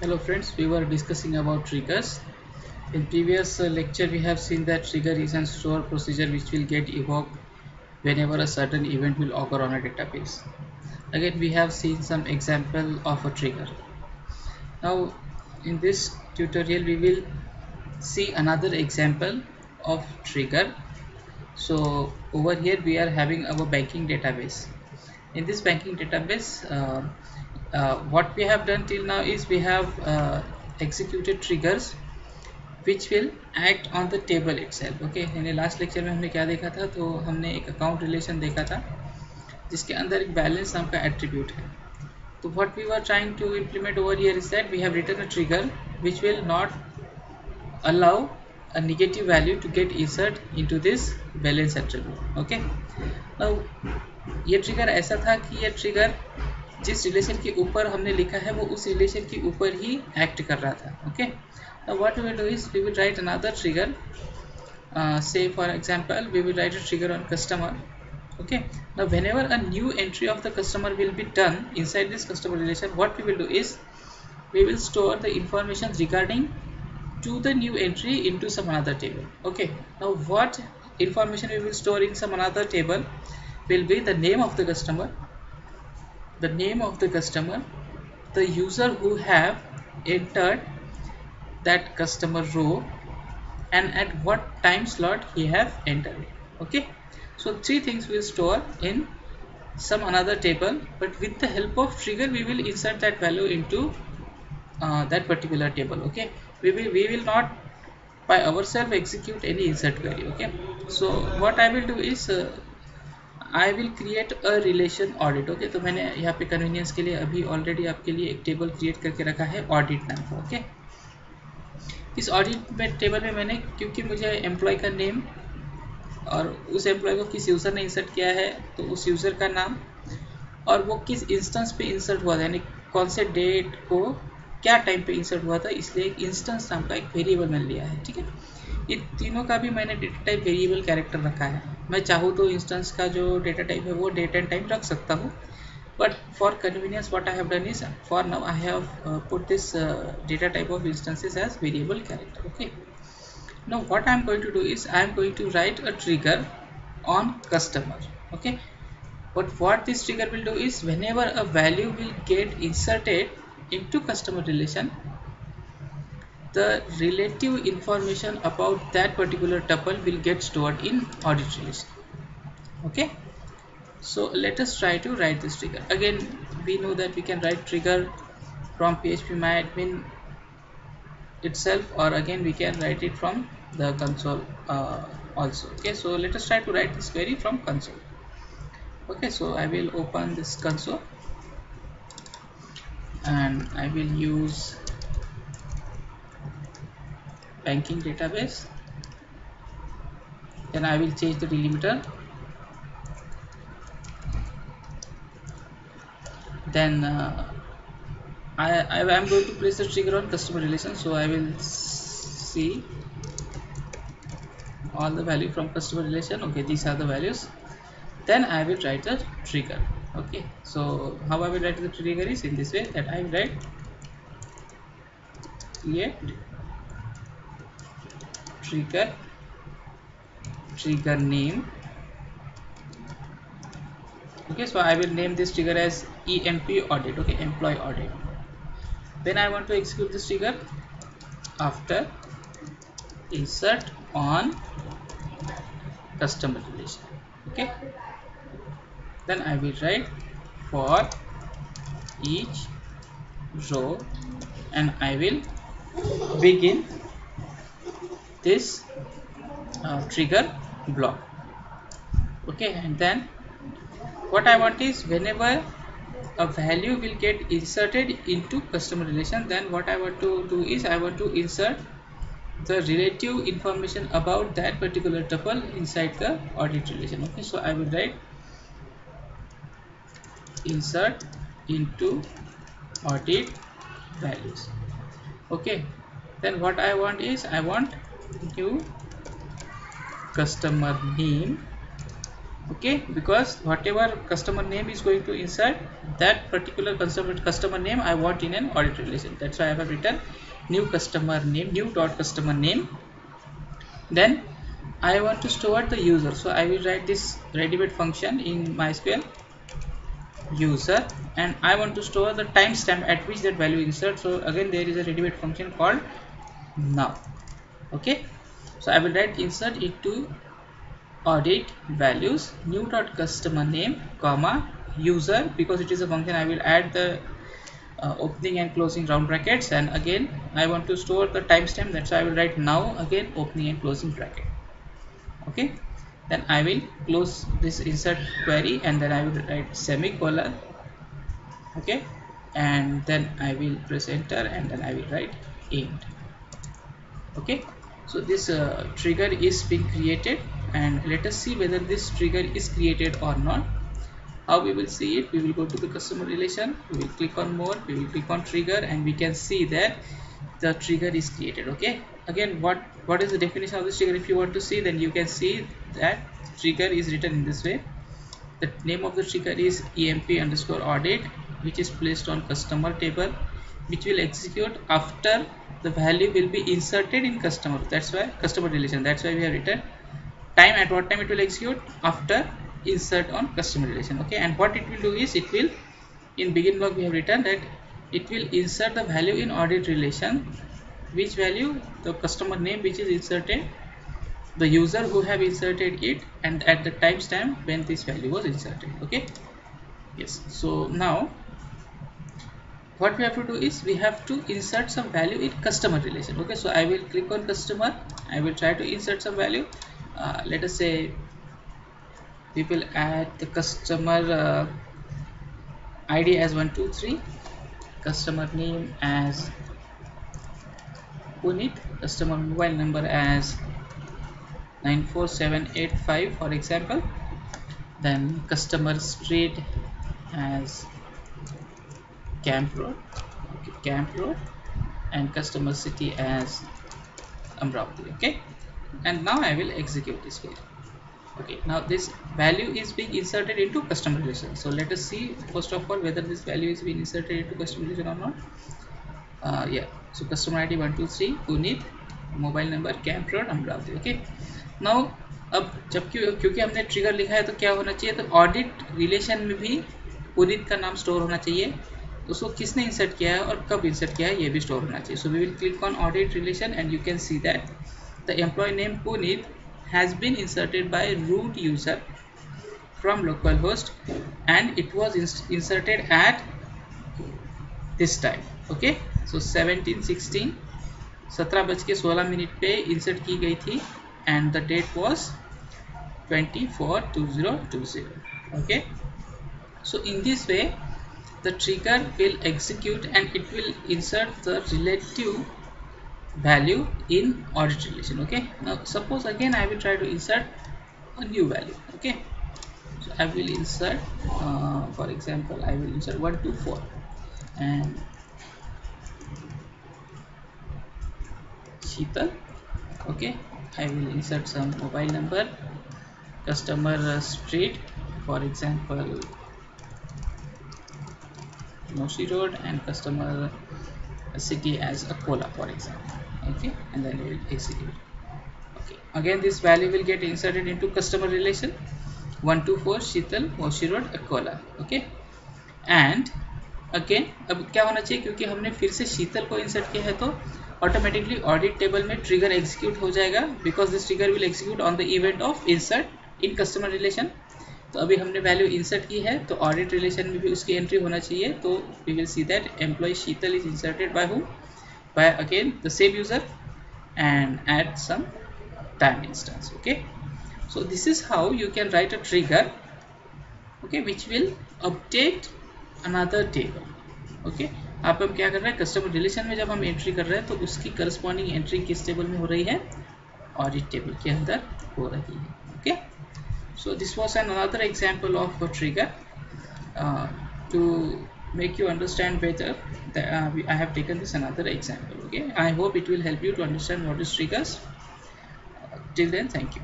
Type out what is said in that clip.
Hello friends, we were discussing about triggers. In previous lecture we have seen that trigger is a store procedure which will get evoked whenever a certain event will occur on a database. Again we have seen some example of a trigger. Now in this tutorial we will see another example of trigger. So over here we are having our banking database. In this banking database what we have done till now is we have executed triggers which will act on the table itself. Okay, यानी last lecture में हमने क्या देखा था, तो हमने एक account relation देखा था जिसके अंदर एक बैलेंस नाम का एट्रीब्यूट है. तो what we were trying to implement over here is that we have written a trigger which will not allow a negative value to get insert into this balance attribute. Okay, now ये trigger ऐसा था कि ये trigger जिस relation के ऊपर हमने लिखा है वो उस रिलेशन के ऊपर ही एक्ट कर रहा था. Okay, now what we will do is we will write another trigger. Say for example we will write a trigger on customer. Okay, now whenever a new entry of the customer will be done inside this customer relation, what we will do is we will store the information regarding to the new entry into some another table. Okay, now what information we will store in some another table will be the name of the customer, the user who have entered that customer row, and at what time slot he have entered it. Okay, so three things will store in some another table, but with the help of trigger we will insert that value into that particular table. Okay, we will not by ourselves execute any insert query. Okay, so what I will do is I will create a relation audit. Okay, तो मैंने यहाँ पे convenience के लिए अभी already आपके लिए एक टेबल क्रिएट करके रखा है ऑडिट नाम का. ओके, इस ऑडिट में टेबल में मैंने, क्योंकि मुझे एम्प्लॉय का नेम और उस एम्प्लॉय को किस यूज़र ने इंसर्ट किया है तो उस यूज़र का नाम और वो किस इंस्टेंस पे इंसर्ट हुआ था, यानी कौन से डेट को क्या टाइम पे इंसर्ट हुआ था, इसलिए एक इंस्टेंस नाम का एक वेरिएबल मैंने लिया है. ठीक है, इन तीनों का भी मैंने डेटा टाइप वेरिएबल कैरेक्टर रखा है. मैं चाहूँ तो इंस्टेंस का जो डेटा टाइप है वो डेट एंड टाइम रख सकता हूँ, but for convenience what I have done is for now I have put this data type of instances as variable character. Okay, now what I am going to do is I am going to write a trigger on customer. Okay, but what this trigger will do is whenever a value will get inserted into customer relation, the relative information about that particular tuple will get stored in audit relation. Okay, so let us try to write this trigger. Again we know that we can write trigger from phpMyAdmin itself, or again we can write it from the console also. Okay, so let us try to write this query from console. Okay, so I will open this console and I will use banking database, then I will change the delimiter, then I am going to place the trigger on customer relation, so I will see all the value from customer relation. Okay, these are the values, then I will write the trigger. Okay, so how I will write the trigger is in this way, that I will write create trigger name. Okay, so I will name this trigger as EMP audit. Okay, employee audit. Then I want to execute this trigger after insert on customer relation. Okay, then I will write for each row and I will begin this trigger block. Okay, and then what I want is whenever a value will get inserted into customer relation, then what I want to do is I want to insert the relative information about that particular tuple inside the audit relation. Okay, so I will write insert into audit values. Okay, then what I want is I want new customer name okay, because whatever customer name is going to insert, that particular customer name I want in an audit relation. That's why I have written new customer name, new dot customer name. Then I want to store the user, so I will write this ready-made function in MySQL user, and I want to store the timestamp at which that value insert. So again there is a ready-made function called now. Okay, so I will write insert it to audit values new dot customer name comma user, because it is a function I will add the opening and closing round brackets, and again I want to store the timestamp, that's why I will write now again opening and closing bracket. Okay, then I will close this insert query, and then I will write semicolon. Okay, and then I will press enter, and then I will write end. Okay, so this trigger is being created, and let us see whether this trigger is created or not. How we will see it? We will go to the customer relation, we will click on more, we will click on trigger, and we can see that the trigger is created. Okay, again what is the definition of this trigger? If you want to see, then you can see that trigger is written in this way. The name of the trigger is emp underscore audit, which is placed on customer table, which will execute after the value will be inserted in customer. That's why customer relation, that's why we have written time. At what time it will execute? After insert on customer relation. Okay, and what it will do is, it will, in begin block we have written that it will insert the value in audit relation. Which value? The customer name which is inserted, the user who have inserted it, and at the timestamp when this value was inserted. Okay, yes. So now what we have to do is, we have to insert some value in customer relation. Okay, so I will click on customer, I will try to insert some value. Let us say we will add the customer ID as 123, customer name as Punit, customer mobile number as 94785 for example, then customer street as Camp Road, okay, Camp Road, and customer city as Amravati. Okay, and now I will execute this query. Okay, now this value is being inserted into customer relation. So let us see first of all whether this value is being inserted into customer relation or not. Yeah, so customer ID 123 Punit, mobile number camp road Amravati. Okay, now अब जबकि क्योंकि हमने trigger लिखा है तो क्या होना चाहिए, तो ऑडिट रिलेशन में भी पुनीत का नाम स्टोर होना चाहिए. तो उसको किसने इंसर्ट किया है और कब इंसर्ट किया है ये भी स्टोर होना चाहिए. So we will click on audit relation and you can see that the employee name Puneet has been inserted by root user from localhost, and it was inserted at this time. Okay, so 17:16 17:16 पे insert की गई थी, and the date was 24/2020. Okay, so in this way the trigger will execute and it will insert the relative value in audit relation. Okay, now suppose again I will try to insert a new value. Okay, so I will insert for example I will insert 124, and Sheetal. Okay, I will insert some mobile number, customer street for example Moshi Road, and customer city as Akola for example. Okay, and then we will execute. Okay, again this value will get inserted into customer relation 124 Sheetal Moshi Road Akola. Okay, and again अब क्या होना चाहिए, क्योंकि हमने फिर से शीतल को insert किया है तो ऑटोमेटिकली ऑडिट टेबल में ट्रिगर एग्जीक्यूट हो जाएगा, because this trigger will execute on the event of insert in customer relation. तो अभी हमने वैल्यू इंसर्ट की है तो ऑडिट रिलेशन में भी उसकी एंट्री होना चाहिए. तो we will see that employee Sheetal is inserted by whom, by again the same user, and add some time instance. Okay, so this is how you can write a trigger, okay, which will update another table. Okay, आप हम क्या कर रहे हैं, customer relation में जब हम entry कर रहे हैं तो उसकी करस्पॉन्डिंग एंट्री किस टेबल में हो रही है, ऑडिट टेबल के अंदर हो रही है. Okay, so this was another example of a trigger. To make you understand better that I have taken this another example. Okay, I hope it will help you to understand what is triggers. Till then, thank you.